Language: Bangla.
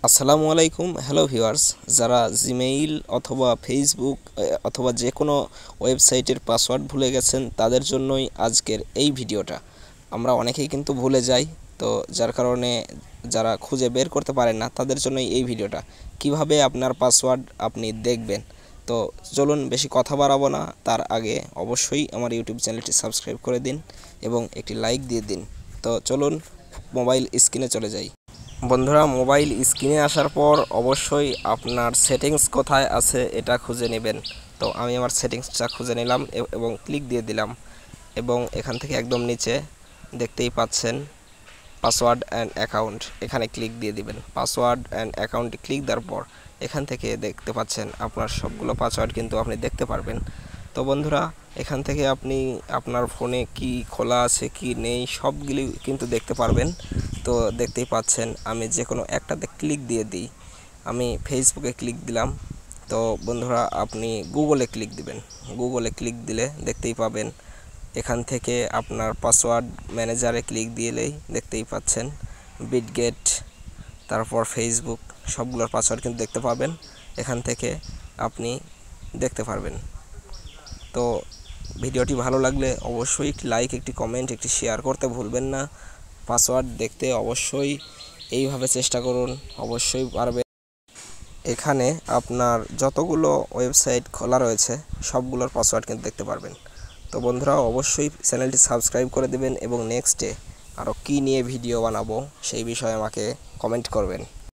আসসালামু আলাইকুম। হ্যালো ভিউয়ার্স, যারা জিমেইল অথবা ফেসবুক অথবা যে কোনো ওয়েবসাইটের পাসওয়ার্ড ভুলে গেছেন তাদের জন্যই আজকের এই ভিডিওটা। আমরা অনেকেই কিন্তু ভুলে যাই, তো যার কারণে যারা খুঁজে বের করতে পারেন না তাদের জন্যই এই ভিডিওটা। কিভাবে আপনার পাসওয়ার্ড আপনি দেখবেন। তো চলুন, বেশি কথা বাড়াবো না, তার আগে অবশ্যই আমার ইউটিউব চ্যানেলটি সাবস্ক্রাইব করে দিন এবং একটি লাইক দিয়ে দিন। তো চলুন মোবাইল স্ক্রিনে চলে যাই। বন্ধুরা, মোবাইল স্ক্রিনে আসার পর অবশ্যই আপনার সেটিংস কোথায় আছে এটা খুঁজে নেবেন। তো আমি আমার সেটিংসটা খুঁজে নিলাম এবং ক্লিক দিয়ে দিলাম, এবং এখান থেকে একদম নিচে দেখতেই পাচ্ছেন পাসওয়ার্ড অ্যান্ড অ্যাকাউন্ট, এখানে ক্লিক দিয়ে দিবেন। পাসওয়ার্ড অ্যান্ড অ্যাকাউন্টে ক্লিক দেওয়ার পর এখান থেকে দেখতে পাচ্ছেন আপনার সবগুলো পাসওয়ার্ড কিন্তু আপনি দেখতে পারবেন। তো বন্ধুরা, এখান থেকে আপনি আপনার ফোনে কি খোলা আছে কি নেই সবগুলি কিন্তু দেখতে পারবেন। তো দেখতেই পাচ্ছেন আমি যে কোনো একটাতে ক্লিক দিয়ে দিই। আমি ফেসবুকে ক্লিক দিলাম। তো বন্ধুরা, আপনি গুগলে ক্লিক দিবেন। গুগলে ক্লিক দিলে দেখতেই পাবেন এখান থেকে আপনার পাসওয়ার্ড ম্যানেজারে ক্লিক দিলেই দেখতেই পাচ্ছেন বিটগেট, তারপর ফেসবুক, সবগুলোর পাসওয়ার্ড কিন্তু দেখতে পাবেন। এখান থেকে আপনি দেখতে পারবেন। তো ভিডিওটি ভালো লাগলে অবশ্যই একটি লাইক, একটি কমেন্ট, একটি শেয়ার করতে ভুলবেন না। পাসওয়ার্ড দেখতে অবশ্যই এইভাবে চেষ্টা করুন, অবশ্যই পারবেন। এখানে আপনার যতগুলো ওয়েবসাইট খোলা রয়েছে সবগুলোর পাসওয়ার্ড কিন্তু দেখতে পারবেন। তো বন্ধুরা, অবশ্যই চ্যানেলটি সাবস্ক্রাইব করে দেবেন এবং নেক্সটে আরও কী নিয়ে ভিডিও বানাবো সেই বিষয়ে আমাকে কমেন্ট করবেন।